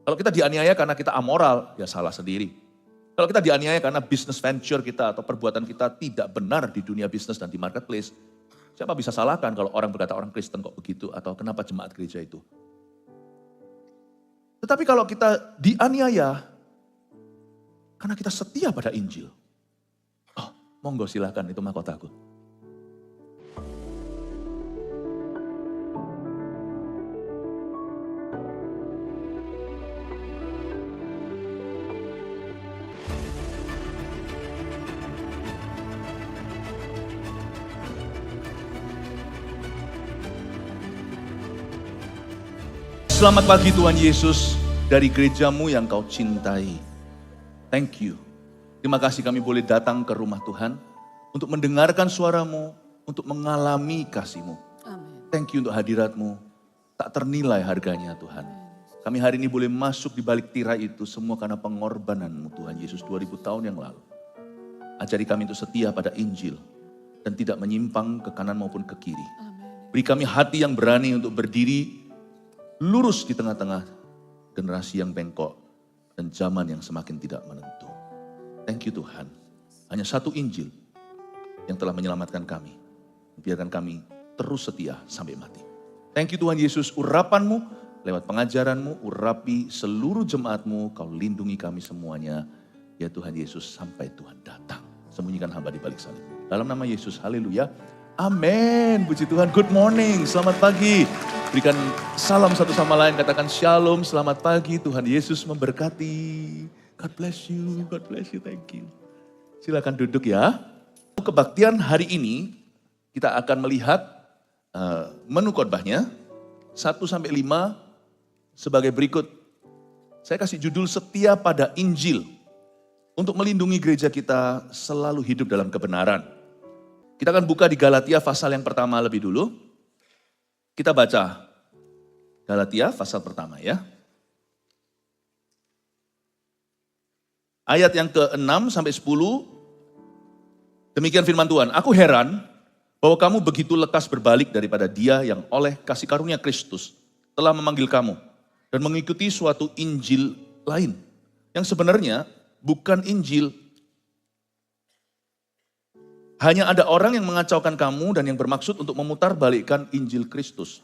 Kalau kita dianiaya karena kita amoral, ya salah sendiri. Kalau kita dianiaya karena business venture kita atau perbuatan kita tidak benar di dunia bisnis dan di marketplace, siapa bisa salahkan kalau orang berkata orang Kristen kok begitu atau kenapa jemaat gereja itu. Tetapi kalau kita dianiaya karena kita setia pada Injil, oh monggo silakan itu mahkotaku. Selamat pagi Tuhan Yesus dari gerejamu yang kau cintai. Thank you. Terima kasih kami boleh datang ke rumah Tuhan untuk mendengarkan suaramu, untuk mengalami kasih-Mu. Amin. Thank you untuk hadirat-Mu. Tak ternilai harganya Tuhan. Kami hari ini boleh masuk di balik tirai itu semua karena pengorbanan-Mu Tuhan Yesus 2000 tahun yang lalu. Ajari kami untuk setia pada Injil dan tidak menyimpang ke kanan maupun ke kiri. Amin. Beri kami hati yang berani untuk berdiri lurus di tengah-tengah generasi yang bengkok dan zaman yang semakin tidak menentu. Thank you Tuhan. Hanya satu Injil yang telah menyelamatkan kami. Biarkan kami terus setia sampai mati. Thank you Tuhan Yesus, urapan-Mu lewat pengajaran-Mu, urapi seluruh jemaat-Mu, kau lindungi kami semuanya. Ya Tuhan Yesus, sampai Tuhan datang. Sembunyikan hamba di balik salib. Dalam nama Yesus, haleluya. Amin, puji Tuhan. Good morning, selamat pagi. Berikan salam satu sama lain, katakan shalom, selamat pagi. Tuhan Yesus memberkati. God bless you, thank you. Silakan duduk ya. Kebaktian hari ini kita akan melihat menu khotbahnya 1-5 sebagai berikut. Saya kasih judul setia pada Injil untuk melindungi gereja kita selalu hidup dalam kebenaran. Kita akan buka di Galatia pasal yang pertama lebih dulu. Kita baca Galatia pasal pertama ya. Ayat yang ke-6-10. Demikian firman Tuhan. Aku heran bahwa kamu begitu lekas berbalik daripada Dia yang oleh kasih karunia Kristus telah memanggil kamu dan mengikuti suatu Injil lain yang sebenarnya bukan Injil. Hanya ada orang yang mengacaukan kamu dan yang bermaksud untuk memutarbalikkan Injil Kristus.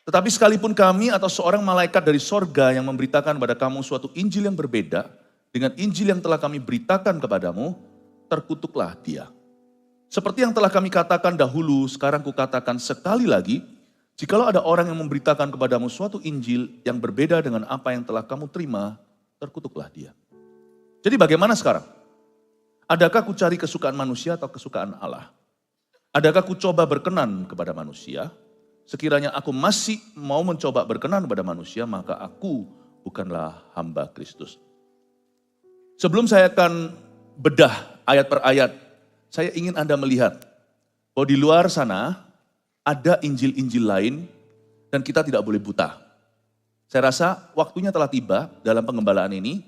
Tetapi sekalipun kami atau seorang malaikat dari sorga yang memberitakan kepada kamu suatu Injil yang berbeda dengan Injil yang telah kami beritakan kepadamu, terkutuklah dia. Seperti yang telah kami katakan dahulu, sekarang kukatakan sekali lagi, jikalau ada orang yang memberitakan kepadamu suatu Injil yang berbeda dengan apa yang telah kamu terima, terkutuklah dia. Jadi bagaimana sekarang? Adakah ku cari kesukaan manusia atau kesukaan Allah? Adakah ku coba berkenan kepada manusia? Sekiranya aku masih mau mencoba berkenan kepada manusia, maka aku bukanlah hamba Kristus. Sebelum saya akan bedah ayat per ayat, saya ingin Anda melihat bahwa di luar sana ada Injil-Injil lain dan kita tidak boleh buta. Saya rasa waktunya telah tiba dalam pengembalaan ini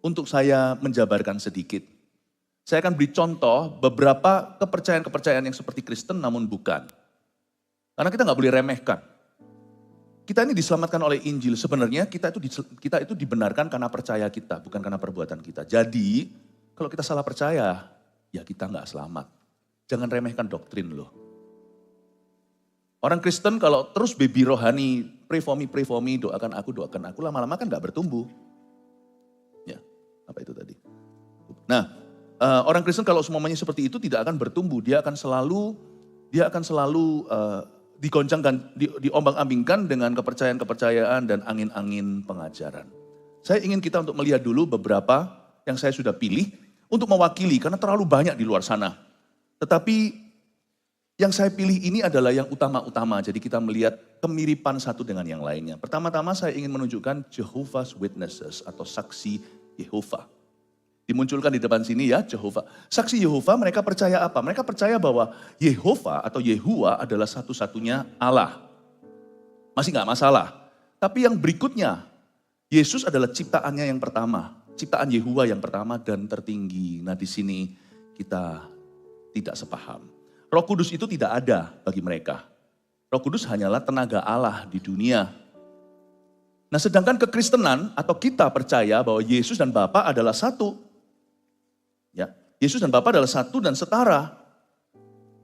untuk saya menjabarkan sedikit. Saya akan beri contoh beberapa kepercayaan-kepercayaan yang seperti Kristen namun bukan. Karena kita nggak boleh remehkan. Kita ini diselamatkan oleh Injil. Sebenarnya kita itu dibenarkan karena percaya kita, bukan karena perbuatan kita. Jadi kalau kita salah percaya, ya kita nggak selamat. Jangan remehkan doktrin loh. Orang Kristen kalau terus baby rohani, pray for me, doakan aku, lama-lama kan nggak bertumbuh. Ya, apa itu tadi? Nah, orang Kristen kalau semuanya seperti itu tidak akan bertumbuh, dia akan selalu digoncangkan, diombang-ambingkan dengan kepercayaan-kepercayaan dan angin-angin pengajaran. Saya ingin kita untuk melihat dulu beberapa yang saya sudah pilih untuk mewakili karena terlalu banyak di luar sana. Tetapi yang saya pilih ini adalah yang utama-utama, jadi kita melihat kemiripan satu dengan yang lainnya. Pertama-tama saya ingin menunjukkan Jehovah's Witnesses atau saksi Yehova. Dimunculkan di depan sini ya, Jehovah. Saksi Yehova mereka percaya apa? Mereka percaya bahwa Yehova atau Yehuwa adalah satu-satunya Allah. Masih gak masalah. Tapi yang berikutnya, Yesus adalah ciptaannya yang pertama. Ciptaan Yehuwa yang pertama dan tertinggi. Nah di sini kita tidak sepaham. Roh Kudus itu tidak ada bagi mereka. Roh Kudus hanyalah tenaga Allah di dunia. Nah, sedangkan kekristenan atau kita percaya bahwa Yesus dan Bapa adalah satu. Ya, Yesus dan Bapa adalah satu dan setara.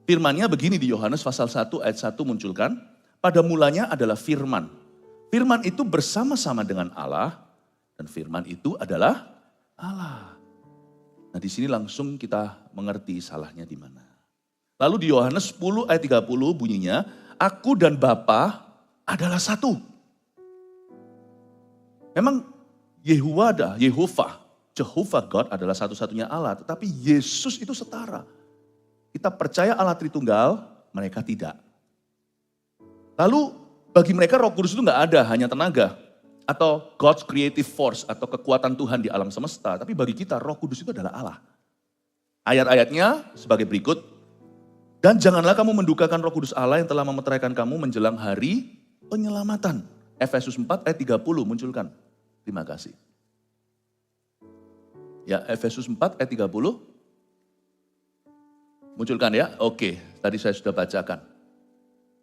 Firman-Nya begini di Yohanes pasal 1 ayat 1 munculkan, pada mulanya adalah firman. Firman itu bersama-sama dengan Allah dan firman itu adalah Allah. Nah, di sini langsung kita mengerti salahnya di mana. Lalu di Yohanes 10 ayat 30 bunyinya, aku dan Bapa adalah satu. Memang Jehovah God adalah satu-satunya Allah, tetapi Yesus itu setara. Kita percaya Allah Tritunggal, mereka tidak. Lalu bagi mereka Roh Kudus itu nggak ada, hanya tenaga. Atau God's creative force, atau kekuatan Tuhan di alam semesta. Tapi bagi kita Roh Kudus itu adalah Allah. Ayat-ayatnya sebagai berikut. Dan janganlah kamu mendukakan Roh Kudus Allah yang telah memeteraikan kamu menjelang hari penyelamatan. Efesus 4 ayat 30 munculkan. Terima kasih. Ya, Efesus 4 ayat 30. Munculkan ya? Oke, tadi saya sudah bacakan.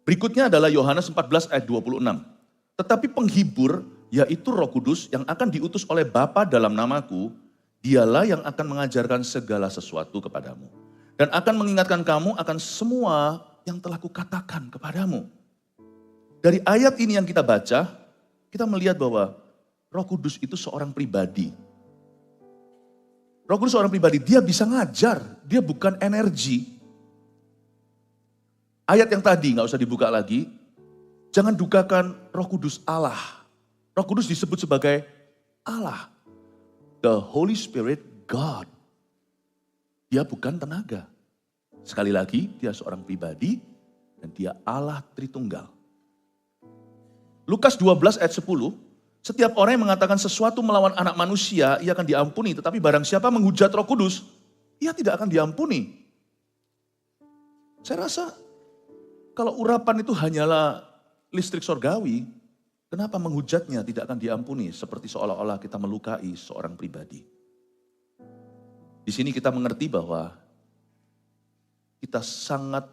Berikutnya adalah Yohanes 14 ayat 26. Tetapi penghibur, yaitu Roh Kudus yang akan diutus oleh Bapa dalam namaku, dialah yang akan mengajarkan segala sesuatu kepadamu. Dan akan mengingatkan kamu akan semua yang telah kukatakan kepadamu. Dari ayat ini yang kita baca, kita melihat bahwa Roh Kudus itu seorang pribadi. Roh Kudus seorang pribadi, dia bisa ngajar, dia bukan energi. Ayat yang tadi nggak usah dibuka lagi, jangan dukakan Roh Kudus Allah. Roh Kudus disebut sebagai Allah. The Holy Spirit God. Dia bukan tenaga. Sekali lagi, dia seorang pribadi dan dia Allah Tritunggal. Lukas 12 ayat 10, setiap orang yang mengatakan sesuatu melawan anak manusia, ia akan diampuni. Tetapi barang siapa menghujat Roh Kudus, ia tidak akan diampuni. Saya rasa kalau urapan itu hanyalah listrik sorgawi, kenapa menghujatnya tidak akan diampuni? Seperti seolah-olah kita melukai seorang pribadi. Di sini kita mengerti bahwa kita sangat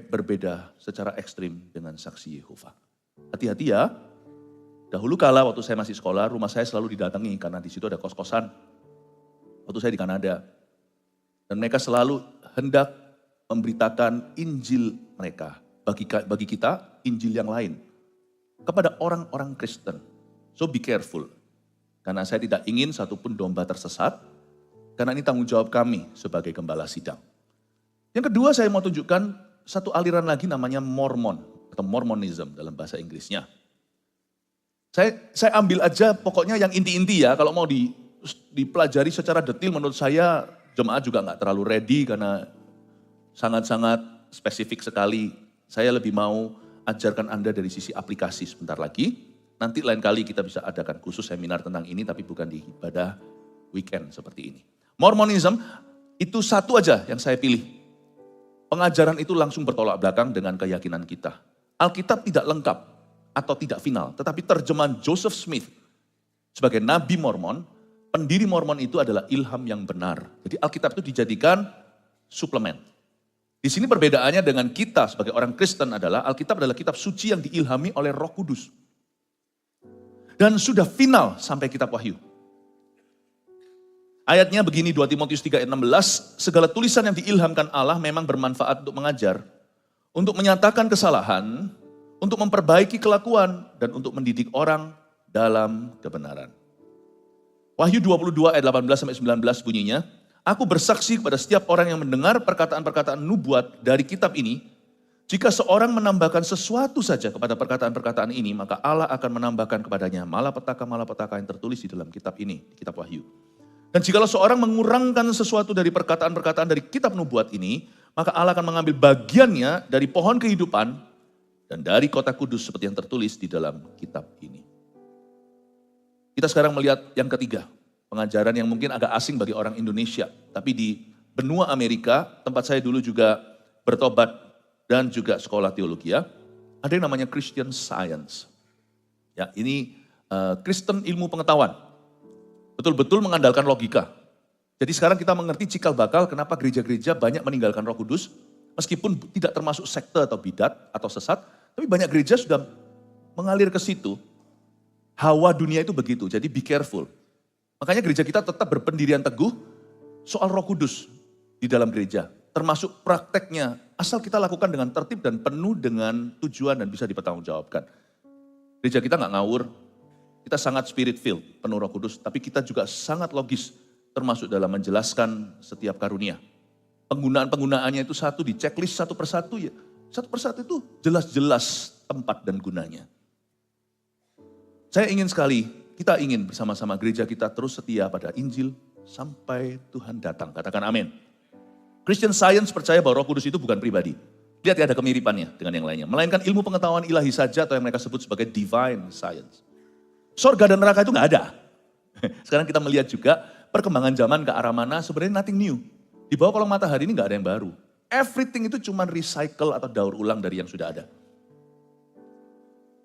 berbeda secara ekstrim dengan saksi Yehova. Hati-hati ya. Dahulu kala waktu saya masih sekolah, rumah saya selalu didatangi karena di situ ada kos-kosan. Waktu saya di Kanada. Dan mereka selalu hendak memberitakan Injil mereka. Bagi kita, Injil yang lain. Kepada orang-orang Kristen. So be careful. Karena saya tidak ingin satupun domba tersesat. Karena ini tanggung jawab kami sebagai gembala sidang. Yang kedua saya mau tunjukkan satu aliran lagi namanya Mormon. Atau Mormonism dalam bahasa Inggrisnya. Saya ambil aja pokoknya yang inti-inti ya, kalau mau dipelajari secara detail menurut saya jemaat juga nggak terlalu ready karena sangat-sangat spesifik sekali. Saya lebih mau ajarkan Anda dari sisi aplikasi sebentar lagi. Nanti lain kali kita bisa adakan khusus seminar tentang ini tapi bukan di ibadah weekend seperti ini. Mormonism itu satu aja yang saya pilih. Pengajaran itu langsung bertolak belakang dengan keyakinan kita. Alkitab tidak lengkap atau tidak final, tetapi terjemahan Joseph Smith sebagai Nabi Mormon, pendiri Mormon itu adalah ilham yang benar. Jadi Alkitab itu dijadikan suplemen. Di sini perbedaannya dengan kita sebagai orang Kristen adalah Alkitab adalah kitab suci yang diilhami oleh Roh Kudus. Dan sudah final sampai kitab Wahyu. Ayatnya begini 2 Timotius 3 ayat 16, segala tulisan yang diilhamkan Allah memang bermanfaat untuk mengajar, untuk menyatakan kesalahan, untuk memperbaiki kelakuan, dan untuk mendidik orang dalam kebenaran. Wahyu 22 ayat 18-19 bunyinya, aku bersaksi kepada setiap orang yang mendengar perkataan-perkataan nubuat dari kitab ini, jika seorang menambahkan sesuatu saja kepada perkataan-perkataan ini, maka Allah akan menambahkan kepadanya malapetaka-malapetaka yang tertulis di dalam kitab ini, kitab Wahyu. Dan jikalau seorang mengurangkan sesuatu dari perkataan-perkataan dari kitab nubuat ini, maka Allah akan mengambil bagiannya dari pohon kehidupan dan dari kota kudus seperti yang tertulis di dalam kitab ini. Kita sekarang melihat yang ketiga, pengajaran yang mungkin agak asing bagi orang Indonesia. Tapi di benua Amerika, tempat saya dulu juga bertobat dan juga sekolah teologi ya, ada yang namanya Christian Science. Ya, ini Kristen ilmu pengetahuan. Betul-betul mengandalkan logika. Jadi sekarang kita mengerti cikal bakal kenapa gereja-gereja banyak meninggalkan Roh Kudus, meskipun tidak termasuk sekte atau bidat atau sesat, tapi banyak gereja sudah mengalir ke situ. Hawa dunia itu begitu, jadi be careful. Makanya gereja kita tetap berpendirian teguh soal Roh Kudus di dalam gereja. Termasuk prakteknya, asal kita lakukan dengan tertib dan penuh dengan tujuan dan bisa dipertanggungjawabkan. Gereja kita nggak ngawur, kita sangat spirit filled, penuh Roh Kudus, tapi kita juga sangat logis, termasuk dalam menjelaskan setiap karunia. Penggunaannya itu satu, di checklist satu persatu ya. Satu persatu itu jelas-jelas tempat dan gunanya. Saya ingin sekali, kita ingin bersama-sama gereja kita terus setia pada Injil sampai Tuhan datang. Katakan amin. Christian Science percaya bahwa Roh Kudus itu bukan pribadi. Lihat ya ada kemiripannya dengan yang lainnya. Melainkan ilmu pengetahuan ilahi saja atau yang mereka sebut sebagai divine science. Sorga dan neraka itu nggak ada. Sekarang kita melihat juga perkembangan zaman ke arah mana sebenarnya nothing new. Di bawah kolong matahari ini nggak ada yang baru. Everything itu cuma recycle atau daur ulang dari yang sudah ada.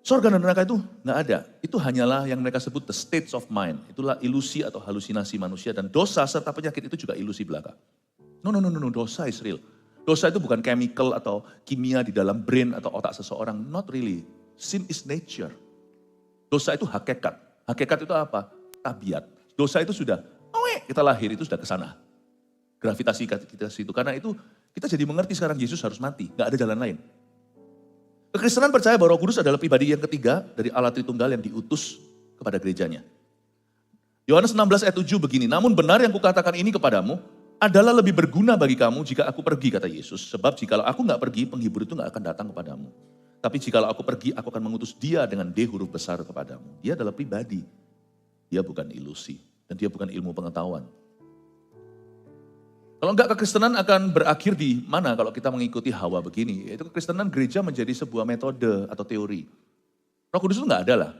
Sorga dan neraka itu nggak ada. Itu hanyalah yang mereka sebut the states of mind. Itulah ilusi atau halusinasi manusia dan dosa serta penyakit itu juga ilusi belaka. No, dosa is real. Dosa itu bukan chemical atau kimia di dalam brain atau otak seseorang. Not really. Sin is nature. Dosa itu hakikat. Hakikat itu apa? Tabiat. Dosa itu sudah, kita lahir itu sudah ke sana. Gravitasi kita situ. Karena itu kita jadi mengerti sekarang Yesus harus mati. Gak ada jalan lain. Kekristenan percaya bahwa Roh Kudus adalah pribadi yang ketiga dari Allah Tritunggal yang diutus kepada gerejanya. Yohanes 16 ayat 7 begini, namun benar yang kukatakan ini kepadamu adalah lebih berguna bagi kamu jika aku pergi, kata Yesus. Sebab jikalau aku gak pergi, penghibur itu gak akan datang kepadamu. Tapi jikalau aku pergi, aku akan mengutus dia dengan D huruf besar kepadamu. Dia adalah pribadi, dia bukan ilusi, dan dia bukan ilmu pengetahuan. Kalau enggak, kekristenan akan berakhir di mana kalau kita mengikuti Hawa begini. Yaitu kekristenan gereja menjadi sebuah metode atau teori. Roh Kudus itu enggak ada lah.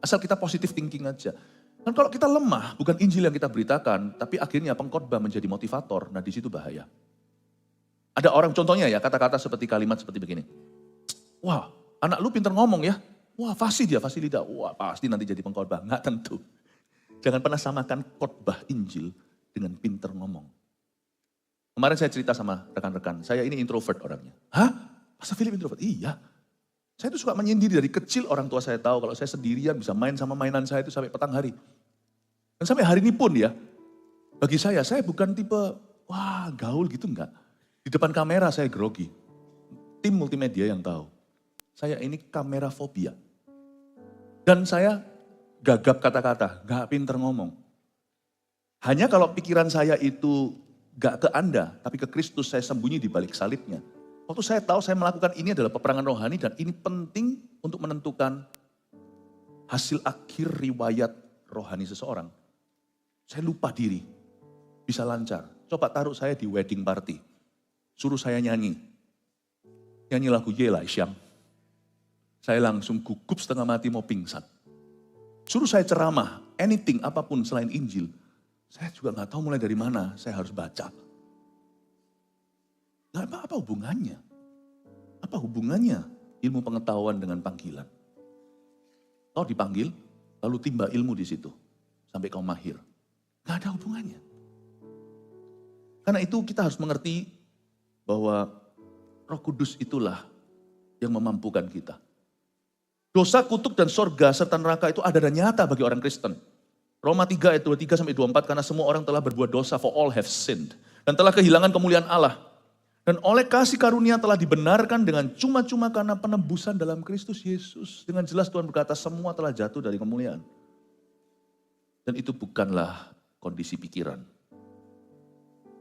Asal kita positive thinking aja. Dan kalau kita lemah, bukan Injil yang kita beritakan, tapi akhirnya pengkhotbah menjadi motivator. Nah di situ bahaya. Ada orang, contohnya ya, kata-kata seperti kalimat seperti begini. Wah, anak lu pinter ngomong ya. Wah, fasih dia, fasih lidah. Wah, pasti nanti jadi pengkhotbah. Enggak tentu. Jangan pernah samakan khotbah Injil dengan pinter ngomong. Kemarin saya cerita sama rekan-rekan, saya ini introvert orangnya. Hah? Pastor Philip introvert? Iya. Saya tuh suka menyendiri dari kecil, orang tua saya tahu kalau saya sendirian bisa main sama mainan saya itu sampai petang hari. Dan sampai hari ini pun ya, bagi saya bukan tipe, wah gaul gitu enggak. Di depan kamera saya grogi. Tim multimedia yang tahu. Saya ini kamera fobia. Dan saya gagap kata-kata, gak pinter ngomong. Hanya kalau pikiran saya itu gak ke Anda, tapi ke Kristus, saya sembunyi di balik salibnya. Waktu saya tahu saya melakukan ini adalah peperangan rohani dan ini penting untuk menentukan hasil akhir riwayat rohani seseorang. Saya lupa diri, bisa lancar. Coba taruh saya di wedding party, suruh saya nyanyi lagu Yela Isyam. Saya langsung gugup setengah mati mau pingsan. Suruh saya ceramah, anything, apapun selain Injil. Saya juga gak tahu mulai dari mana saya harus baca. Nah, apa hubungannya? Apa hubungannya ilmu pengetahuan dengan panggilan? Kau dipanggil, lalu timba ilmu di situ. Sampai kau mahir. Gak ada hubungannya. Karena itu kita harus mengerti bahwa Roh Kudus itulah yang memampukan kita. Dosa, kutuk, dan sorga serta neraka itu ada dan nyata bagi orang Kristen. Roma 3 ayat 23-24, karena semua orang telah berbuat dosa, for all have sinned. Dan telah kehilangan kemuliaan Allah. Dan oleh kasih karunia telah dibenarkan dengan cuma-cuma karena penebusan dalam Kristus Yesus. Dengan jelas Tuhan berkata semua telah jatuh dari kemuliaan. Dan itu bukanlah kondisi pikiran.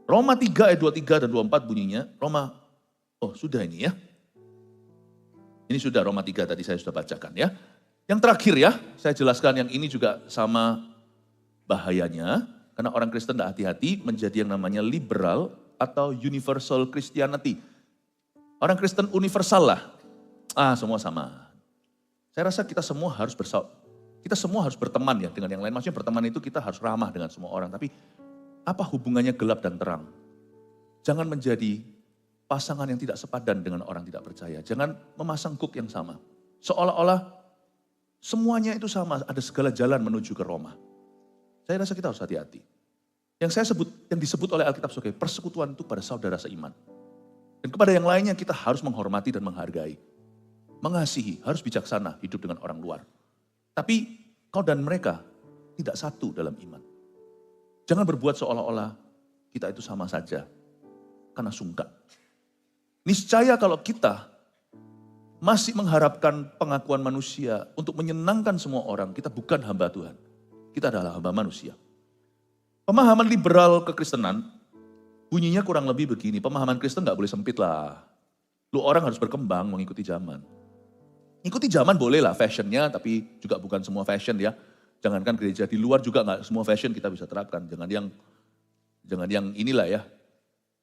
Roma 3 ayat 23 dan 24 bunyinya, sudah ini ya. Ini sudah Roma 3 tadi saya sudah bacakan ya. Yang terakhir ya, saya jelaskan yang ini juga sama bahayanya, karena orang Kristen tidak hati-hati menjadi yang namanya liberal atau universal Christianity. Orang Kristen universal lah, semua sama. Saya rasa kita semua harus berteman ya dengan yang lain. Maksudnya berteman itu kita harus ramah dengan semua orang. Tapi apa hubungannya gelap dan terang? Jangan menjadi pasangan yang tidak sepadan dengan orang tidak percaya. Jangan memasang hook yang sama. Seolah-olah semuanya itu sama, ada segala jalan menuju ke Roma. Saya rasa kita harus hati-hati. Yang disebut oleh Alkitab sebagai persekutuan itu pada saudara seiman. Dan kepada yang lainnya kita harus menghormati dan menghargai. Mengasihi, harus bijaksana hidup dengan orang luar. Tapi kau dan mereka tidak satu dalam iman. Jangan berbuat seolah-olah kita itu sama saja, karena sungkan. Niscaya kalau kita masih mengharapkan pengakuan manusia untuk menyenangkan semua orang, kita bukan hamba Tuhan. Kita adalah hamba manusia. Pemahaman liberal kekristenan bunyinya kurang lebih begini, pemahaman Kristen gak boleh sempit lah. Lu orang harus berkembang mengikuti zaman. Ikuti zaman boleh lah fashionnya, tapi juga bukan semua fashion ya. Jangankan gereja di luar juga gak semua fashion kita bisa terapkan. Jangan yang inilah ya.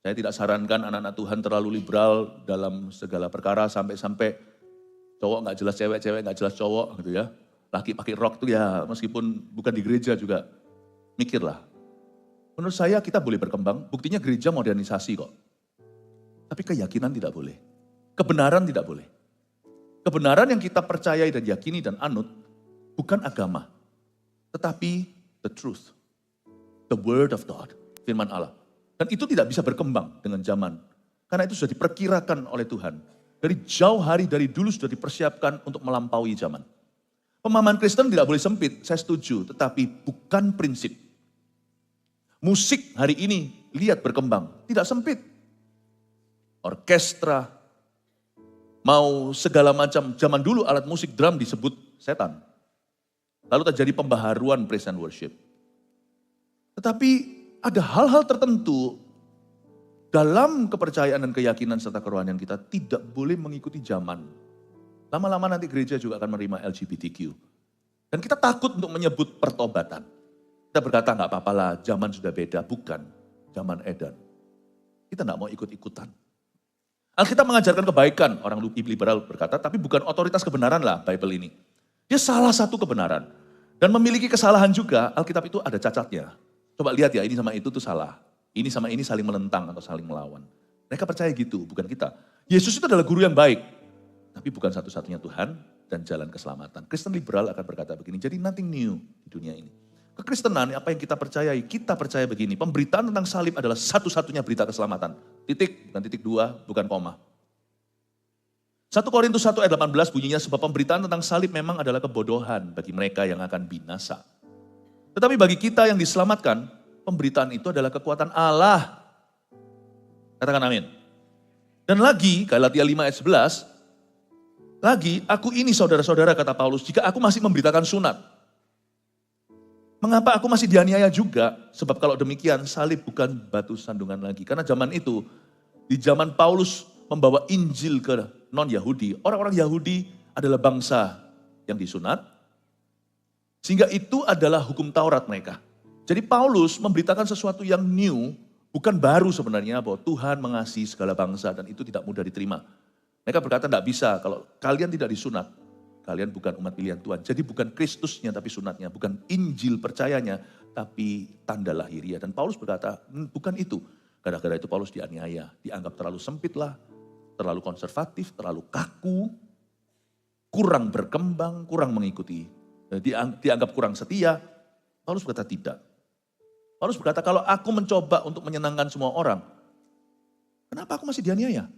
Saya tidak sarankan anak-anak Tuhan terlalu liberal dalam segala perkara sampai-sampai cowok gak jelas cewek, cewek gak jelas cowok gitu ya. Laki pakai rok tuh ya meskipun bukan di gereja juga mikirlah. Menurut saya kita boleh berkembang, buktinya gereja modernisasi kok. Tapi keyakinan tidak boleh. Kebenaran tidak boleh. Kebenaran yang kita percayai dan yakini dan anut bukan agama. Tetapi the truth. The word of God. Firman Allah. Dan itu tidak bisa berkembang dengan zaman. Karena itu sudah diperkirakan oleh Tuhan. Dari jauh hari dari dulu sudah dipersiapkan untuk melampaui zaman. Pemahaman Kristen tidak boleh sempit, saya setuju. Tetapi bukan prinsip. Musik hari ini lihat berkembang, tidak sempit. Orkestra, mau segala macam, zaman dulu alat musik drum disebut setan. Lalu terjadi pembaharuan praise and worship. Tetapi ada hal-hal tertentu dalam kepercayaan dan keyakinan serta kerohanian kita tidak boleh mengikuti zaman. Lama-lama nanti gereja juga akan menerima LGBTQ. Dan kita takut untuk menyebut pertobatan. Kita berkata nggak apa-apa lah, zaman sudah beda, bukan zaman edan. Kita nggak mau ikut-ikutan. Alkitab mengajarkan kebaikan, orang liberal berkata, tapi bukan otoritas kebenaran lah Bible ini. Dia salah satu kebenaran. Dan memiliki kesalahan juga, Alkitab itu ada cacatnya. Coba lihat ya, ini sama itu tuh salah. Ini sama ini saling menentang atau saling melawan. Mereka percaya gitu, bukan kita. Yesus itu adalah guru yang baik. Tapi bukan satu-satunya Tuhan dan jalan keselamatan. Kristen liberal akan berkata begini, jadi nothing new di dunia ini. Kekristenan, apa yang kita percayai, kita percaya begini. Pemberitaan tentang salib adalah satu-satunya berita keselamatan. Titik, bukan titik dua, bukan koma. 1 Korintus 1 ayat 18 bunyinya, sebab pemberitaan tentang salib memang adalah kebodohan bagi mereka yang akan binasa. Tetapi bagi kita yang diselamatkan, pemberitaan itu adalah kekuatan Allah. Katakan amin. Dan lagi, Galatia 5 ayat 11, lagi, aku ini saudara-saudara kata Paulus, jika aku masih memberitakan sunat, mengapa aku masih dianiaya juga? Sebab kalau demikian salib bukan batu sandungan lagi. Karena zaman itu, di zaman Paulus membawa Injil ke non-Yahudi. Orang-orang Yahudi adalah bangsa yang disunat. Sehingga itu adalah hukum Taurat mereka. Jadi Paulus memberitakan sesuatu yang new, bukan baru sebenarnya bahwa Tuhan mengasihi segala bangsa dan itu tidak mudah diterima. Mereka berkata tidak bisa kalau kalian tidak disunat. Kalian bukan umat pilihan Tuhan. Jadi bukan Kristusnya tapi sunatnya. Bukan Injil percayanya tapi tanda lahiriah. Dan Paulus berkata bukan itu. Gara-gara itu Paulus dianiaya. Dianggap terlalu sempit lah. Terlalu konservatif, terlalu kaku. Kurang berkembang, kurang mengikuti. Dianggap kurang setia. Paulus berkata tidak. Paulus berkata kalau aku mencoba untuk menyenangkan semua orang. Kenapa aku masih dianiaya?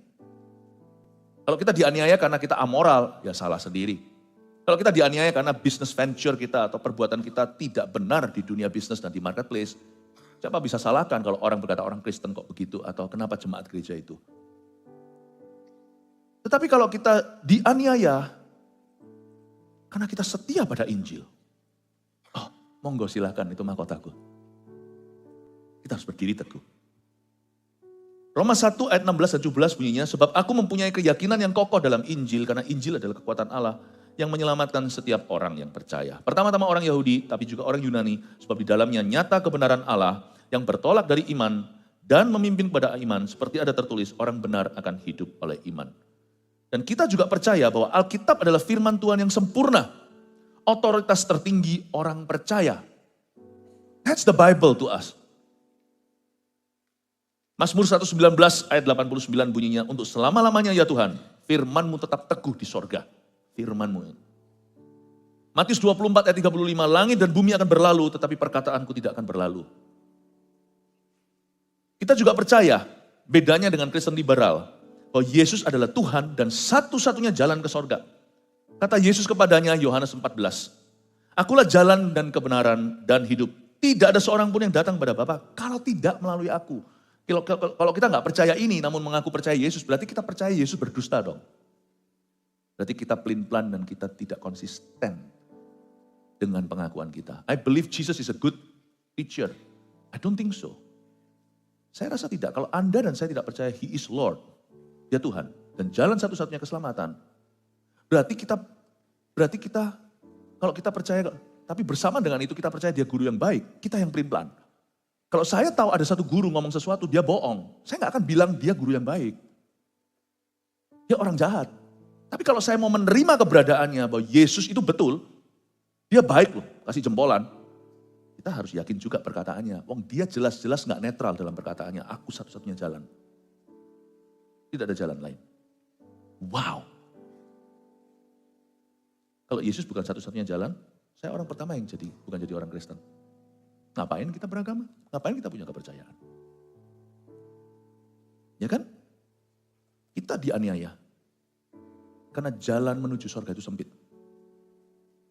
Kalau kita dianiaya karena kita amoral, ya salah sendiri. Kalau kita dianiaya karena business venture kita atau perbuatan kita tidak benar di dunia bisnis dan di marketplace, siapa bisa salahkan kalau orang berkata orang Kristen kok begitu atau kenapa jemaat gereja itu. Tetapi kalau kita dianiaya karena kita setia pada Injil, oh monggo silahkan itu mahkotaku. Kita harus berdiri teguh. Roma 1 ayat 16 dan 17 bunyinya, sebab aku mempunyai keyakinan yang kokoh dalam Injil, karena Injil adalah kekuatan Allah yang menyelamatkan setiap orang yang percaya. Pertama-tama orang Yahudi, tapi juga orang Yunani, sebab di dalamnya nyata kebenaran Allah yang bertolak dari iman dan memimpin kepada iman, seperti ada tertulis, orang benar akan hidup oleh iman. Dan kita juga percaya bahwa Alkitab adalah firman Tuhan yang sempurna, otoritas tertinggi orang percaya. That's the Bible to us. Mazmur 119 ayat 89 bunyinya, untuk selama-lamanya ya Tuhan, firman-Mu tetap teguh di sorga. Firman-Mu. Matius 24 ayat 35, langit dan bumi akan berlalu, tetapi perkataanku tidak akan berlalu. Kita juga percaya, bedanya dengan Kristen liberal, bahwa Yesus adalah Tuhan dan satu-satunya jalan ke sorga. Kata Yesus kepadanya, Yohanes 14, Akulah jalan dan kebenaran dan hidup. Tidak ada seorang pun yang datang kepada Bapa kalau tidak melalui aku. Kalau kita nggak percaya ini namun mengaku percaya Yesus, berarti kita percaya Yesus berdusta dong. Berarti kita pelin-pelan dan kita tidak konsisten dengan pengakuan kita. I believe Jesus is a good teacher. I don't think so. Saya rasa tidak. Kalau Anda dan saya tidak percaya He is Lord, Dia Tuhan, dan jalan satu-satunya keselamatan, berarti kita kalau kita percaya, tapi bersama dengan itu kita percaya Dia guru yang baik, kita yang pelin-pelan. Kalau saya tahu ada satu guru ngomong sesuatu, dia bohong, saya nggak akan bilang dia guru yang baik. Dia orang jahat. Tapi kalau saya mau menerima keberadaannya bahwa Yesus itu betul, Dia baik loh, kasih jempolan. Kita harus yakin juga perkataannya. Wong dia jelas-jelas gak netral dalam perkataannya. Aku satu-satunya jalan. Tidak ada jalan lain. Wow. Kalau Yesus bukan satu-satunya jalan, saya orang pertama yang bukan jadi orang Kristen. Ngapain kita beragama? Ngapain kita punya kepercayaan? Ya kan? Kita dianiaya. Karena jalan menuju surga itu sempit.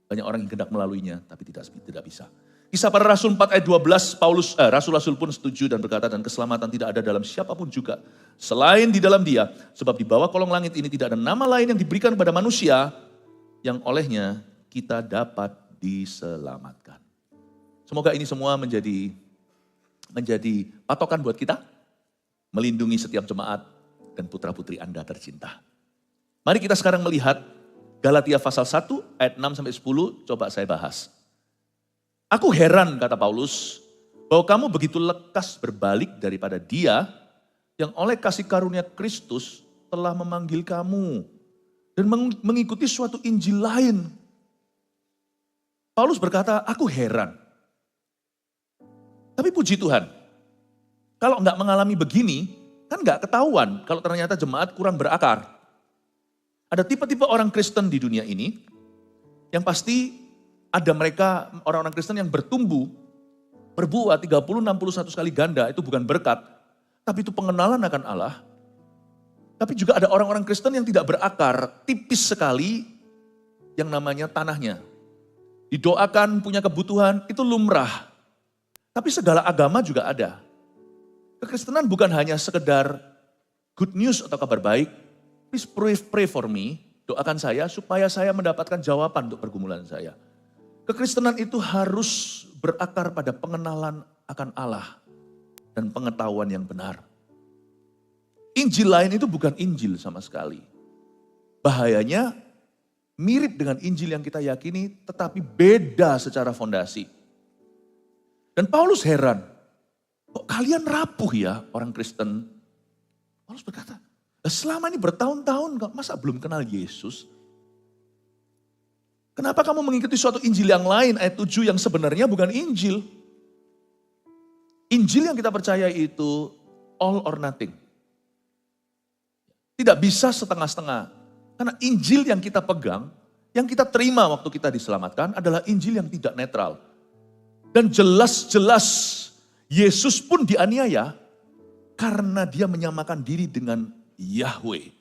Banyak orang yang hendak melaluinya, tapi tidak bisa. Kisah Para Rasul 4 ayat 12, Rasul-Rasul pun setuju dan berkata, dan keselamatan tidak ada dalam siapapun juga, selain di dalam Dia, sebab di bawah kolong langit ini tidak ada nama lain yang diberikan kepada manusia, yang olehnya kita dapat diselamatkan. Semoga ini semua menjadi patokan buat kita, melindungi setiap jemaat dan putra-putri Anda tercinta. Mari kita sekarang melihat Galatia pasal 1 ayat 6-10, coba saya bahas. Aku heran, kata Paulus, bahwa kamu begitu lekas berbalik daripada Dia yang oleh kasih karunia Kristus telah memanggil kamu dan mengikuti suatu Injil lain. Paulus berkata, aku heran. Tapi puji Tuhan, kalau nggak mengalami begini, kan nggak ketahuan kalau ternyata jemaat kurang berakar. Ada tipe-tipe orang Kristen di dunia ini yang pasti ada mereka orang-orang Kristen yang bertumbuh, berbuat 30-61 kali ganda, itu bukan berkat, tapi itu pengenalan akan Allah. Tapi juga ada orang-orang Kristen yang tidak berakar, tipis sekali yang namanya tanahnya. Didoakan, punya kebutuhan, itu lumrah. Tapi segala agama juga ada. Kekristenan bukan hanya sekedar good news atau kabar baik. Please pray for me, doakan saya supaya saya mendapatkan jawaban untuk pergumulan saya. Kekristenan itu harus berakar pada pengenalan akan Allah dan pengetahuan yang benar. Injil lain itu bukan Injil sama sekali. Bahayanya mirip dengan Injil yang kita yakini tetapi beda secara fondasi. Dan Paulus heran, kok kalian rapuh ya orang Kristen? Paulus berkata, selama ini bertahun-tahun masa belum kenal Yesus? Kenapa kamu mengikuti suatu Injil yang lain, ayat 7 yang sebenarnya bukan Injil? Injil yang kita percaya itu all or nothing. Tidak bisa setengah-setengah. Karena Injil yang kita pegang, yang kita terima waktu kita diselamatkan adalah Injil yang tidak netral. Dan jelas-jelas Yesus pun dianiaya karena dia menyamakan diri dengan Yahweh.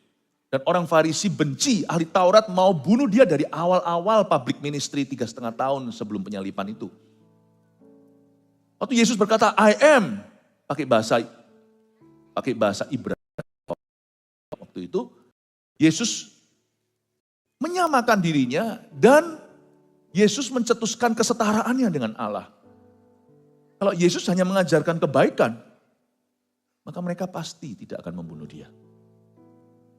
Dan orang Farisi benci, ahli Taurat mau bunuh dia dari awal-awal public ministry 3,5 tahun sebelum penyalipan itu. Waktu Yesus berkata, I am, pakai bahasa Ibrani. Waktu itu, Yesus menyamakan dirinya dan Yesus mencetuskan kesetaraannya dengan Allah. Kalau Yesus hanya mengajarkan kebaikan, maka mereka pasti tidak akan membunuh dia.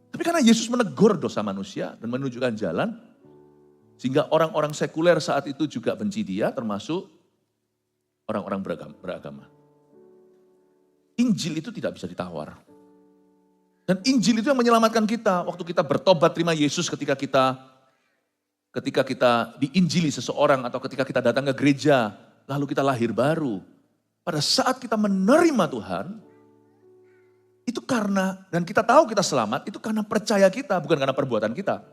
Tapi karena Yesus menegur dosa manusia dan menunjukkan jalan, sehingga orang-orang sekuler saat itu juga benci dia, termasuk orang-orang beragama. Injil itu tidak bisa ditawar. Dan Injil itu yang menyelamatkan kita. Waktu kita bertobat terima Yesus ketika kita diinjili seseorang atau ketika kita datang ke gereja, lalu kita lahir baru. Pada saat kita menerima Tuhan, itu karena, dan kita tahu kita selamat, itu karena percaya kita, bukan karena perbuatan kita.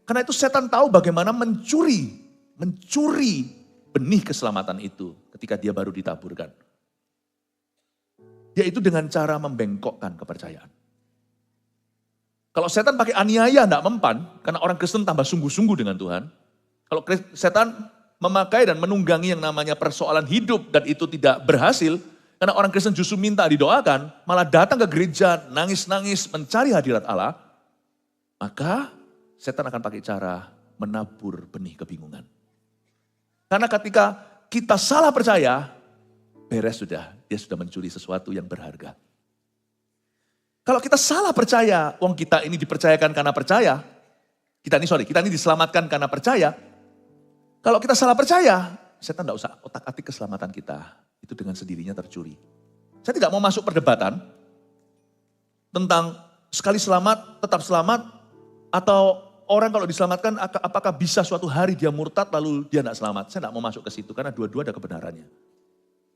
Karena itu setan tahu bagaimana mencuri benih keselamatan itu ketika dia baru ditaburkan. Yaitu dengan cara membengkokkan kepercayaan. Kalau setan pakai aniaya tidak mempan, karena orang Kristen tambah sungguh-sungguh dengan Tuhan. Kalau setan memakai dan menunggangi yang namanya persoalan hidup dan itu tidak berhasil, karena orang Kristen justru minta didoakan, malah datang ke gereja, nangis-nangis mencari hadirat Allah, maka setan akan pakai cara menabur benih kebingungan. Karena ketika kita salah percaya, beres sudah, dia sudah mencuri sesuatu yang berharga. Kalau kita salah percaya, wong kita ini dipercayakan karena percaya, kita ini diselamatkan karena percaya. Kalau kita salah percaya, setan tidak usah otak-atik keselamatan kita. Itu dengan sendirinya tercuri. Saya tidak mau masuk perdebatan tentang sekali selamat, tetap selamat, atau orang kalau diselamatkan apakah bisa suatu hari dia murtad lalu dia tidak selamat. Saya tidak mau masuk ke situ karena dua-dua ada kebenarannya.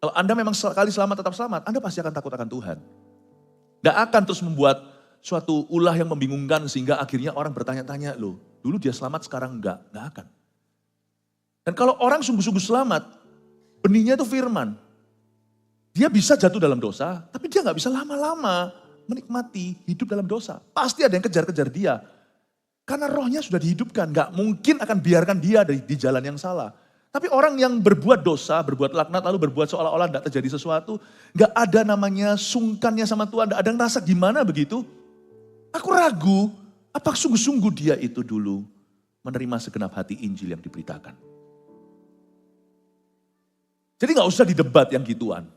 Kalau Anda memang sekali selamat tetap selamat, Anda pasti akan takut akan Tuhan. Tidak akan terus membuat suatu ulah yang membingungkan sehingga akhirnya orang bertanya-tanya, loh dulu dia selamat sekarang enggak akan. Dan kalau orang sungguh-sungguh selamat, benihnya itu firman. Dia bisa jatuh dalam dosa, tapi dia nggak bisa lama-lama menikmati hidup dalam dosa. Pasti ada yang kejar-kejar dia. Karena rohnya sudah dihidupkan, nggak mungkin akan biarkan dia di jalan yang salah. Tapi orang yang berbuat dosa, berbuat laknat, lalu berbuat seolah-olah tidak terjadi sesuatu, nggak ada namanya sungkannya sama Tuhan, nggak ada yang rasa gimana begitu. Aku ragu, apa sungguh-sungguh dia itu dulu menerima segenap hati Injil yang diberitakan. Jadi nggak usah didebat yang gituan.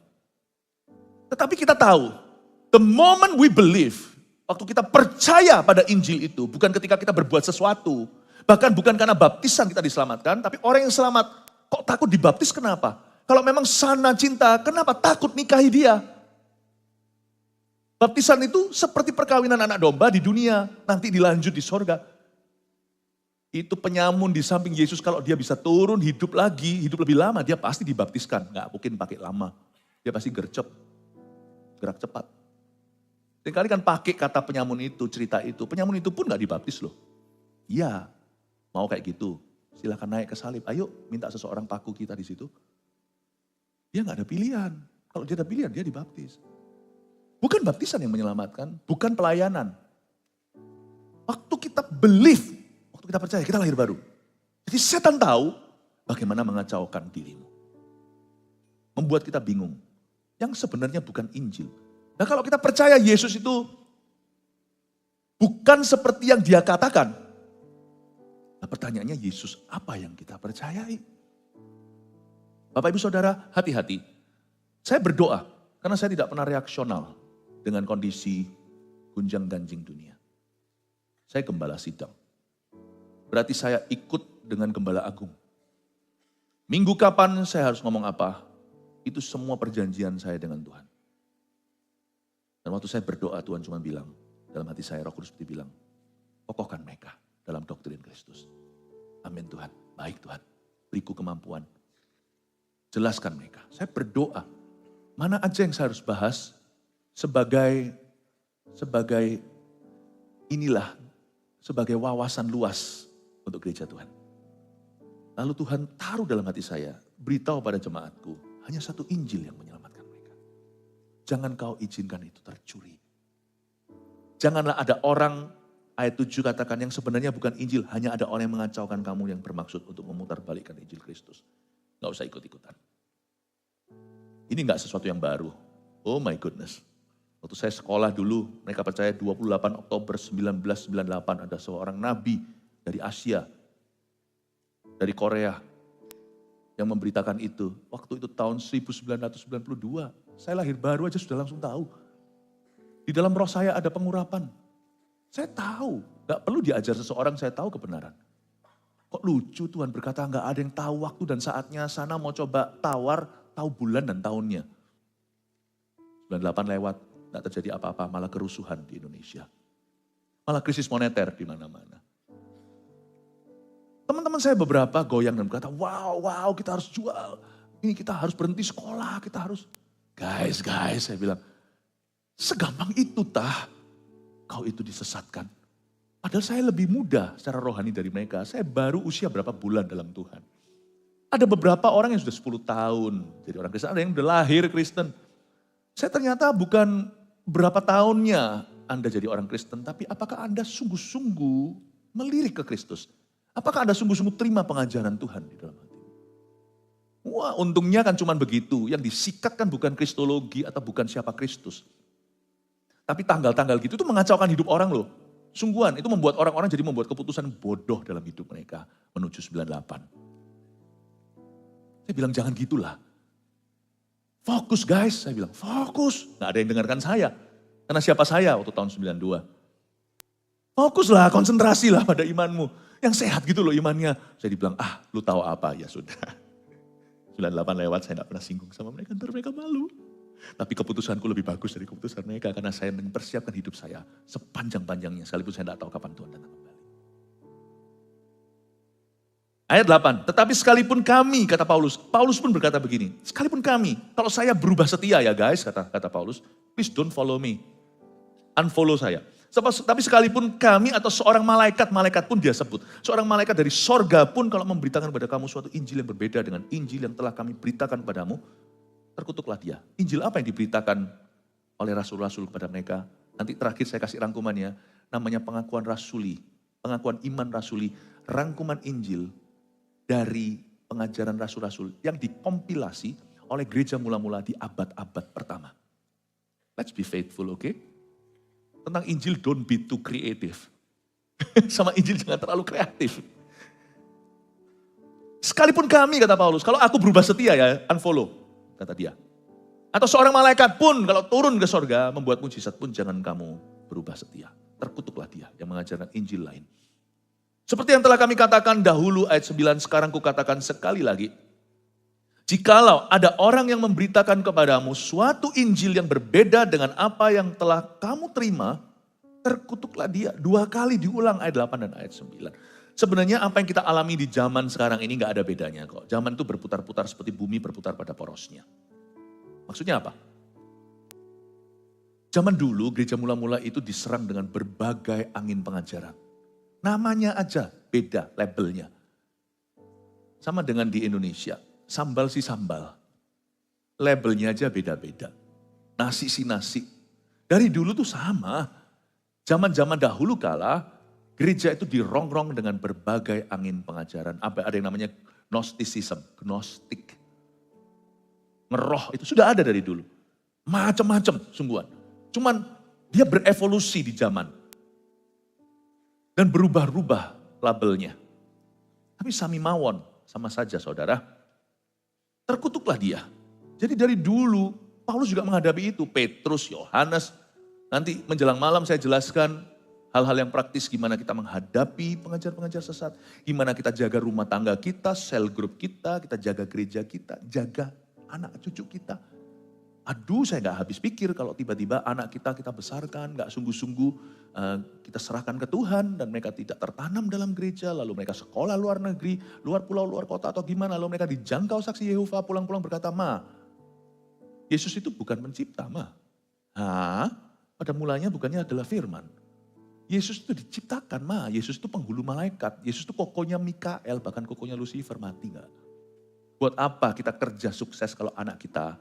Tetapi kita tahu, the moment we believe, waktu kita percaya pada Injil itu, bukan ketika kita berbuat sesuatu, bahkan bukan karena baptisan kita diselamatkan, tapi orang yang selamat, kok takut dibaptis kenapa? Kalau memang sana cinta, kenapa takut nikahi dia? Baptisan itu seperti perkawinan anak domba di dunia, nanti dilanjut di sorga. Itu penyamun di samping Yesus, kalau dia bisa turun hidup lagi, hidup lebih lama, dia pasti dibaptiskan. Nggak mungkin pakai lama, dia pasti gercep, gerak cepat. Sekali kan pakai kata penyamun itu, cerita itu, penyamun itu pun nggak dibaptis loh. Iya, mau kayak gitu, silahkan naik ke salib, ayo minta seseorang paku kita di situ. Dia nggak ada pilihan, kalau dia ada pilihan dia dibaptis. Bukan baptisan yang menyelamatkan, bukan pelayanan. Waktu kita believe, waktu kita percaya, kita lahir baru. Jadi setan tahu bagaimana mengacaukan dirimu. Membuat kita bingung. Yang sebenarnya bukan Injil. Nah kalau kita percaya Yesus itu bukan seperti yang dia katakan. Nah pertanyaannya Yesus apa yang kita percayai? Bapak ibu saudara hati-hati. Saya berdoa karena saya tidak pernah reaksional dengan kondisi gunjang ganjing dunia. Saya gembala sidang. Berarti saya ikut dengan gembala agung. Minggu kapan saya harus ngomong apa? Itu semua perjanjian saya dengan Tuhan. Dan waktu saya berdoa Tuhan cuma bilang, dalam hati saya Roh Kudus seperti bilang, kokohkan mereka dalam doktrin Kristus. Amin Tuhan, baik Tuhan, beriku kemampuan. Jelaskan mereka. Saya berdoa, mana aja yang saya harus bahas sebagai wawasan luas untuk gereja Tuhan. Lalu Tuhan taruh dalam hati saya, beritahu pada jemaatku, hanya satu Injil yang menyelamatkan mereka. Jangan kau izinkan itu tercuri. Janganlah ada orang, ayat 7 katakan yang sebenarnya bukan Injil, hanya ada orang yang mengacaukan kamu yang bermaksud untuk memutarbalikkan Injil Kristus. Gak usah ikut-ikutan. Ini gak sesuatu yang baru. Oh my goodness. Waktu saya sekolah dulu, mereka percaya 28 Oktober 1998 ada seorang nabi dari Asia, dari Korea, yang memberitakan itu. Waktu itu tahun 1992, saya lahir baru aja sudah langsung tahu. Di dalam roh saya ada pengurapan. Saya tahu, gak perlu diajar seseorang, saya tahu kebenaran. Kok lucu Tuhan berkata gak ada yang tahu waktu dan saatnya, sana mau coba tawar, tahu bulan dan tahunnya. 98 lewat, gak terjadi apa-apa, malah kerusuhan di Indonesia. Malah krisis moneter di mana-mana. Teman-teman saya beberapa goyang dan berkata, wow kita harus jual. Ini kita harus berhenti sekolah, kita harus. Guys, saya bilang, segampang itu kau itu disesatkan. Padahal saya lebih muda secara rohani dari mereka. Saya baru usia berapa bulan dalam Tuhan. Ada beberapa orang yang sudah 10 tahun jadi orang Kristen, ada yang sudah lahir Kristen. Saya ternyata bukan berapa tahunnya Anda jadi orang Kristen, tapi apakah Anda sungguh-sungguh melirik ke Kristus? Apakah Anda sungguh-sungguh terima pengajaran Tuhan di dalam hati? Wah, untungnya kan cuma begitu. Yang disikat kan bukan kristologi atau bukan siapa Kristus. Tapi tanggal-tanggal gitu itu mengacaukan hidup orang loh. Sungguhan, itu membuat orang-orang jadi membuat keputusan bodoh dalam hidup mereka menuju 98. Saya bilang jangan gitulah. Fokus guys, saya bilang fokus. Gak ada yang dengarkan saya. Karena siapa saya waktu tahun 92. Fokuslah, konsentrasilah pada imanmu. Yang sehat gitu loh imannya. Saya dibilang, lu tahu apa? Ya sudah. 98 lewat, saya gak pernah singgung sama mereka, ntar mereka malu. Tapi keputusanku lebih bagus dari keputusan mereka. Karena saya mempersiapkan hidup saya sepanjang-panjangnya. Sekalipun saya tidak tahu kapan Tuhan datang kembali. Ayat 8, tetapi sekalipun kami, kata Paulus. Paulus pun berkata begini, sekalipun kami. Kalau saya berubah setia ya guys, kata Paulus. Please don't follow me. Unfollow saya. Tapi sekalipun kami atau seorang malaikat pun dia sebut. Seorang malaikat dari sorga pun kalau memberitakan kepada kamu suatu Injil yang berbeda dengan Injil yang telah kami beritakan padamu, terkutuklah dia. Injil apa yang diberitakan oleh rasul-rasul kepada mereka? Nanti terakhir saya kasih rangkumannya, namanya pengakuan rasuli, pengakuan iman rasuli, rangkuman Injil dari pengajaran rasul-rasul yang dikompilasi oleh gereja mula-mula di abad-abad pertama. Let's be faithful, okay? Tentang Injil, don't be too creative. Sama Injil jangan terlalu kreatif. Sekalipun kami, kata Paulus, kalau aku berubah setia ya, unfollow, kata dia. Atau seorang malaikat pun kalau turun ke sorga, membuat mujizat pun jangan kamu berubah setia. Terkutuklah dia yang mengajarkan Injil lain. Seperti yang telah kami katakan dahulu ayat 9, sekarang kukatakan sekali lagi. Jikalau ada orang yang memberitakan kepadamu suatu Injil yang berbeda dengan apa yang telah kamu terima, terkutuklah dia. 2 kali diulang ayat 8 dan ayat 9. Sebenarnya apa yang kita alami di zaman sekarang ini gak ada bedanya kok. Zaman itu berputar-putar seperti bumi berputar pada porosnya. Maksudnya apa? Zaman dulu gereja mula-mula itu diserang dengan berbagai angin pengajaran. Namanya aja beda labelnya. Sama dengan di Indonesia. Sambal si sambal. Labelnya aja beda-beda. Nasi si nasi. Dari dulu tuh sama. Zaman-zaman dahulu kala, gereja itu dirongrong dengan berbagai angin pengajaran. Ada yang namanya Gnosticism, Gnostik. Ngeroh, itu sudah ada dari dulu. Macam-macam sungguhan. Cuman dia berevolusi di zaman. Dan berubah-ubah labelnya. Tapi sami mawon, sama saja saudara. Terkutuklah dia. Jadi dari dulu Paulus juga menghadapi itu. Petrus, Yohanes. Nanti menjelang malam saya jelaskan hal-hal yang praktis gimana kita menghadapi pengajar-pengajar sesat. Gimana kita jaga rumah tangga kita, sel grup kita jaga gereja kita, jaga anak cucu kita. Aduh saya gak habis pikir kalau tiba-tiba anak kita besarkan, gak sungguh-sungguh kita serahkan ke Tuhan dan mereka tidak tertanam dalam gereja, lalu mereka sekolah luar negeri, luar pulau, luar kota atau gimana, lalu mereka dijangkau saksi Yehova, pulang-pulang berkata, Ma, Yesus itu bukan pencipta, Ma. Pada mulanya bukannya adalah firman. Yesus itu diciptakan, Ma. Yesus itu penghulu malaikat, Yesus itu kokonya Mikael, bahkan kokonya Lucifer, mati gak? Buat apa kita kerja sukses kalau anak kita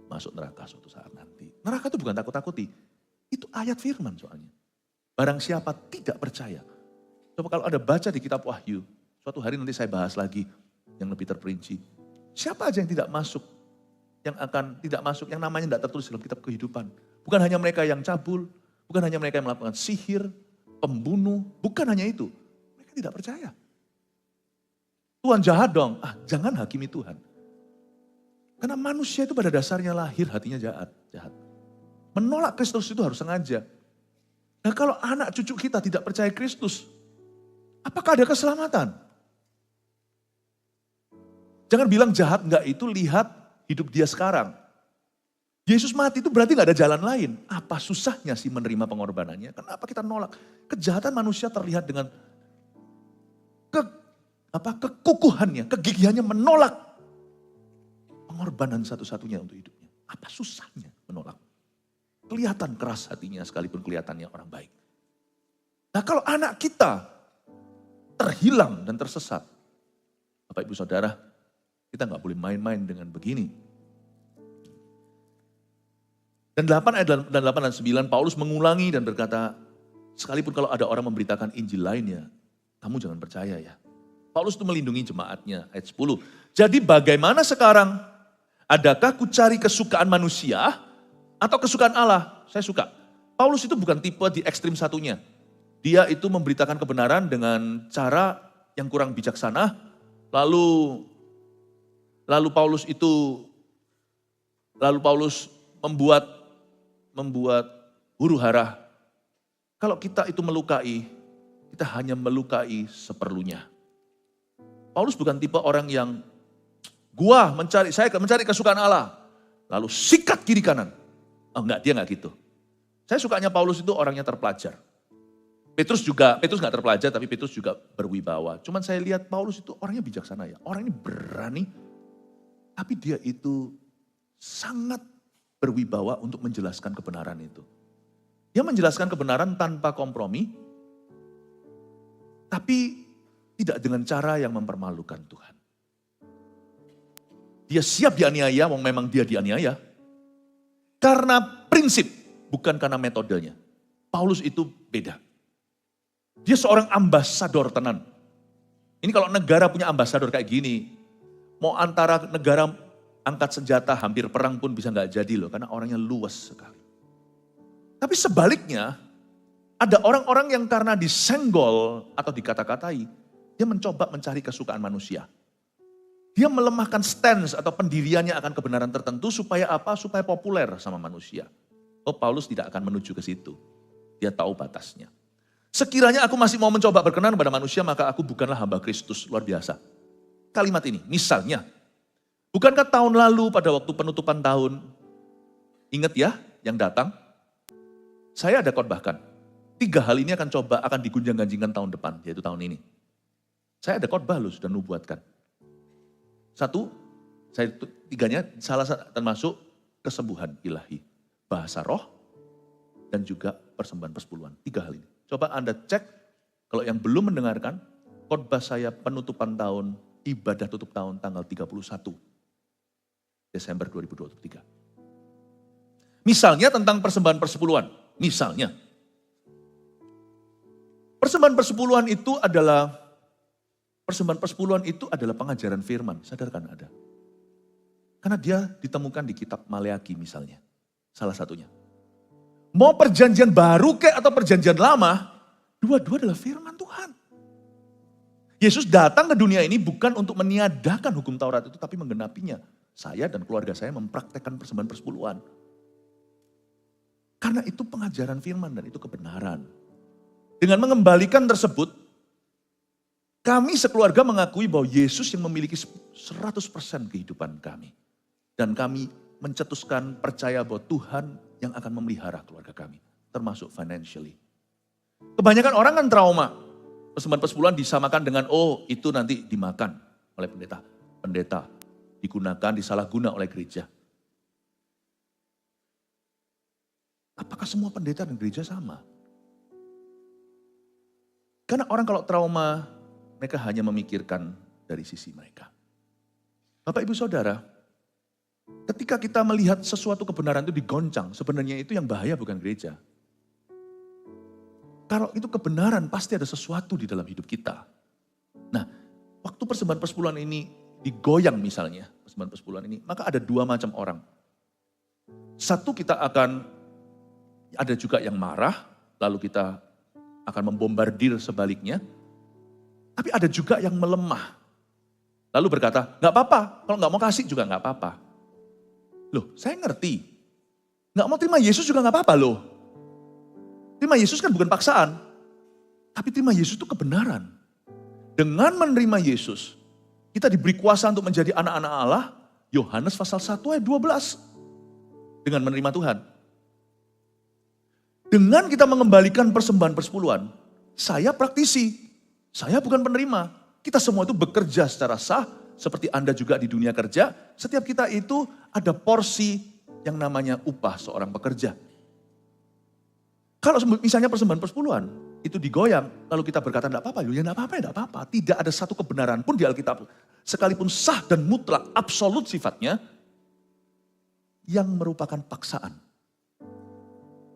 masuk neraka suatu saat nanti. Neraka itu bukan takut-takuti. Itu ayat firman soalnya. Barang siapa tidak percaya. Coba kalau ada baca di kitab Wahyu. Suatu hari nanti saya bahas lagi yang lebih terperinci. Siapa aja yang tidak masuk. Yang akan tidak masuk. Yang namanya tidak tertulis dalam kitab kehidupan. Bukan hanya mereka yang cabul. Bukan hanya mereka yang melakukan sihir. Pembunuh. Bukan hanya itu. Mereka tidak percaya. Tuhan jahat dong. Jangan hakimi Tuhan. Karena manusia itu pada dasarnya lahir hatinya jahat. Menolak Kristus itu harus sengaja. Nah kalau anak cucu kita tidak percaya Kristus, apakah ada keselamatan? Jangan bilang jahat enggak itu, lihat hidup dia sekarang. Yesus mati itu berarti enggak ada jalan lain. Apa susahnya sih menerima pengorbanannya? Kenapa kita nolak? Kejahatan manusia terlihat dengan kekukuhannya, kegigihannya menolak pengorbanan satu-satunya untuk hidupnya. Apa susahnya menolak? Kelihatan keras hatinya sekalipun kelihatannya orang baik. Nah kalau anak kita terhilang dan tersesat. Bapak ibu saudara, kita gak boleh main-main dengan begini. Dan 8 dan 9 Paulus mengulangi dan berkata, sekalipun kalau ada orang memberitakan Injil lainnya, kamu jangan percaya ya. Paulus itu melindungi jemaatnya, ayat 10. Jadi bagaimana sekarang? Adakah ku cari kesukaan manusia atau kesukaan Allah? Saya suka. Paulus itu bukan tipe di ekstrim satunya. Dia itu memberitakan kebenaran dengan cara yang kurang bijaksana. Lalu Paulus membuat huru hara. Kalau kita itu melukai, kita hanya melukai seperlunya. Paulus bukan tipe orang yang saya mencari kesukaan Allah. Lalu sikat kiri kanan. Oh enggak, dia enggak gitu. Saya sukanya Paulus itu orangnya terpelajar. Petrus enggak terpelajar, tapi Petrus juga berwibawa. Cuman saya lihat Paulus itu orangnya bijaksana ya. Orang ini berani, tapi dia itu sangat berwibawa untuk menjelaskan kebenaran itu. Dia menjelaskan kebenaran tanpa kompromi, tapi tidak dengan cara yang mempermalukan Tuhan. Dia siap dianiaya, memang dia dianiaya. Karena prinsip, bukan karena metodenya. Paulus itu beda. Dia seorang ambasador tenan. Ini kalau negara punya ambasador kayak gini, mau antara negara angkat senjata hampir perang pun bisa nggak jadi loh, karena orangnya luas sekali. Tapi sebaliknya, ada orang-orang yang karena disenggol atau dikata-katai, dia mencoba mencari kesukaan manusia. Dia melemahkan stance atau pendiriannya akan kebenaran tertentu supaya apa? Supaya populer sama manusia. Oh, Paulus tidak akan menuju ke situ. Dia tahu batasnya. Sekiranya aku masih mau mencoba berkenan pada manusia, maka aku bukanlah hamba Kristus. Luar biasa. Kalimat ini, misalnya, bukankah tahun lalu pada waktu penutupan tahun, ingat ya yang datang? Saya ada khotbahkan. 3 hal ini akan digunjang-ganjingkan tahun depan, yaitu tahun ini. Saya ada khotbah loh, sudah nubuatkan. 1, tiganya salah satu termasuk kesembuhan ilahi. Bahasa roh dan juga persembahan persepuluhan. 3 hal ini. Coba Anda cek, kalau yang belum mendengarkan, khotbah saya penutupan tahun, ibadah tutup tahun tanggal 31 Desember 2023. Misalnya tentang persembahan persepuluhan. Misalnya. Persembahan persepuluhan itu adalah pengajaran firman. Sadarkan Anda. Karena dia ditemukan di kitab Maleaki misalnya. Salah satunya. Mau perjanjian baru kek atau perjanjian lama, dua-dua adalah firman Tuhan. Yesus datang ke dunia ini bukan untuk meniadakan hukum Taurat itu, tapi menggenapinya. Saya dan keluarga saya mempraktekkan persembahan persepuluhan. Karena itu pengajaran firman dan itu kebenaran. Dengan mengembalikan tersebut, kami sekeluarga mengakui bahwa Yesus yang memiliki 100% kehidupan kami. Dan kami mencetuskan percaya bahwa Tuhan yang akan memelihara keluarga kami. Termasuk financially. Kebanyakan orang kan trauma. Persembahan persepuluhan disamakan dengan, oh itu nanti dimakan oleh pendeta. Pendeta digunakan, disalahguna oleh gereja. Apakah semua pendeta dan gereja sama? Karena orang kalau trauma, mereka hanya memikirkan dari sisi mereka. Bapak Ibu Saudara, ketika kita melihat sesuatu kebenaran itu digoncang, sebenarnya itu yang bahaya bukan gereja. Kalau itu kebenaran, pasti ada sesuatu di dalam hidup kita. Nah, waktu persembahan persepuluhan ini digoyang misalnya, persembahan persepuluhan ini, maka ada 2 macam orang. Satu, kita akan ada juga yang marah, lalu kita akan membombardir sebaliknya. Tapi ada juga yang melemah. Lalu berkata, gak apa-apa, kalau gak mau kasih juga gak apa-apa. Loh, saya ngerti. Gak mau terima Yesus juga gak apa-apa loh. Terima Yesus kan bukan paksaan. Tapi terima Yesus itu kebenaran. Dengan menerima Yesus, kita diberi kuasa untuk menjadi anak-anak Allah. Yohanes pasal 1 ayat 12. Dengan menerima Tuhan. Dengan kita mengembalikan persembahan persepuluhan, saya praktisi, saya bukan penerima. Kita semua itu bekerja secara sah, seperti Anda juga di dunia kerja. Setiap kita itu ada porsi yang namanya upah seorang pekerja. Kalau misalnya persembahan persepuluhan, itu digoyang, lalu kita berkata, enggak apa-apa, ya enggak apa-apa, enggak apa-apa. Tidak ada satu kebenaran pun di Alkitab, sekalipun sah dan mutlak, absolut sifatnya, yang merupakan paksaan.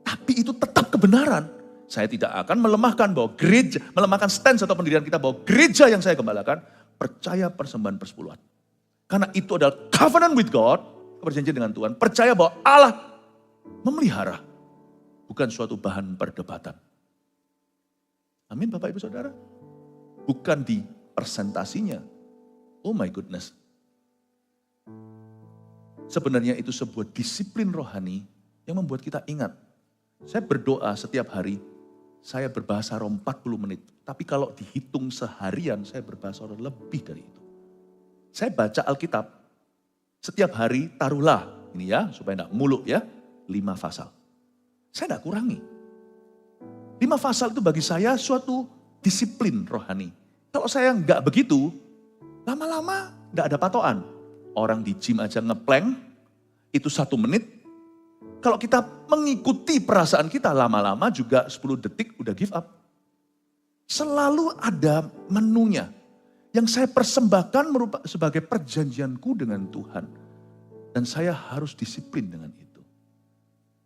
Tapi itu tetap kebenaran. Saya tidak akan melemahkan bahwa gereja, melemahkan stance atau pendirian kita bahwa gereja yang saya gembalakan percaya persembahan persepuluhan. Karena itu adalah covenant with God, perjanjian dengan Tuhan. Percaya bahwa Allah memelihara, bukan suatu bahan perdebatan. Amin Bapak Ibu Saudara. Bukan di persentasinya. Oh my goodness. Sebenarnya itu sebuah disiplin rohani yang membuat kita ingat. Saya berdoa setiap hari, saya berbahasa roh 40 menit. Tapi kalau dihitung seharian, saya berbahasa roh lebih dari itu. Saya baca Alkitab, setiap hari taruhlah, ini ya, supaya enggak muluk ya, 5 pasal. Saya enggak kurangi. 5 pasal itu bagi saya suatu disiplin rohani. Kalau saya enggak begitu, lama-lama enggak ada patokan. Orang di gym aja ngeplank, itu 1 menit. Kalau kita mengikuti perasaan kita, lama-lama juga 10 detik udah give up. Selalu ada menunya. Yang saya persembahkan sebagai perjanjianku dengan Tuhan. Dan saya harus disiplin dengan itu.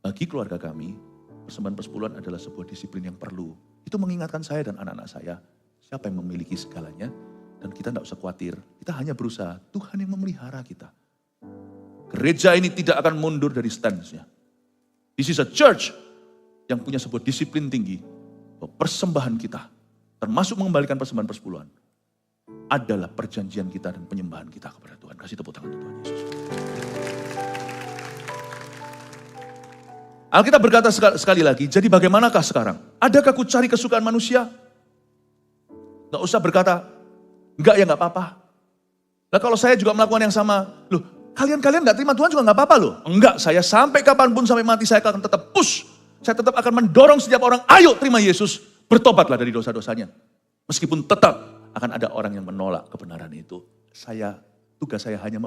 Bagi keluarga kami, persembahan persepuluhan adalah sebuah disiplin yang perlu. Itu mengingatkan saya dan anak-anak saya, siapa yang memiliki segalanya. Dan kita tidak usah khawatir, kita hanya berusaha, Tuhan yang memelihara kita. Gereja ini tidak akan mundur dari stance-nya. This is a church yang punya sebuah disiplin tinggi. Bahwa persembahan kita, termasuk mengembalikan persembahan persepuluhan, adalah perjanjian kita dan penyembahan kita kepada Tuhan. Kasih tepuk tangan untuk Tuhan Yesus. Alkitab berkata sekali lagi, jadi bagaimanakah sekarang? Adakah ku cari kesukaan manusia? Gak usah berkata, enggak ya gak apa-apa. Nah kalau saya juga melakukan yang sama, loh kalian gak terima Tuhan juga gak apa-apa loh. Enggak, saya sampai kapanpun, sampai mati saya akan tetap push. Saya tetap akan mendorong setiap orang, ayo terima Yesus. Bertobatlah dari dosa-dosanya. Meskipun tetap akan ada orang yang menolak kebenaran itu. Tugas saya hanya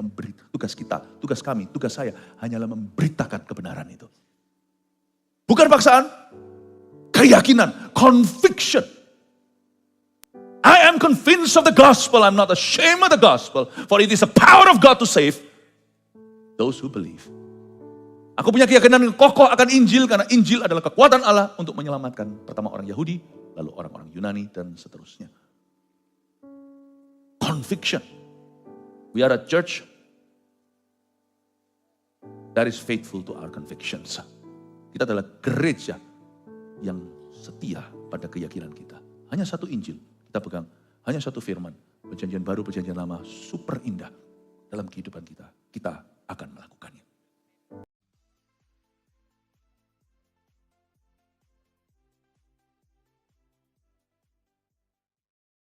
tugas kita, tugas kami, tugas saya hanyalah memberitakan kebenaran itu. Bukan paksaan, keyakinan, conviction. I am convinced of the gospel, I'm not ashamed of the gospel, for it is the power of God to save those who believe. Aku punya keyakinan yang kokoh akan Injil, karena Injil adalah kekuatan Allah untuk menyelamatkan pertama orang Yahudi, lalu orang-orang Yunani, dan seterusnya. Conviction. We are a church that is faithful to our convictions. Kita adalah gereja yang setia pada keyakinan kita. Hanya satu Injil kita pegang, hanya satu firman. Perjanjian baru, perjanjian lama, super indah dalam kehidupan kita. Kita akan melakukannya.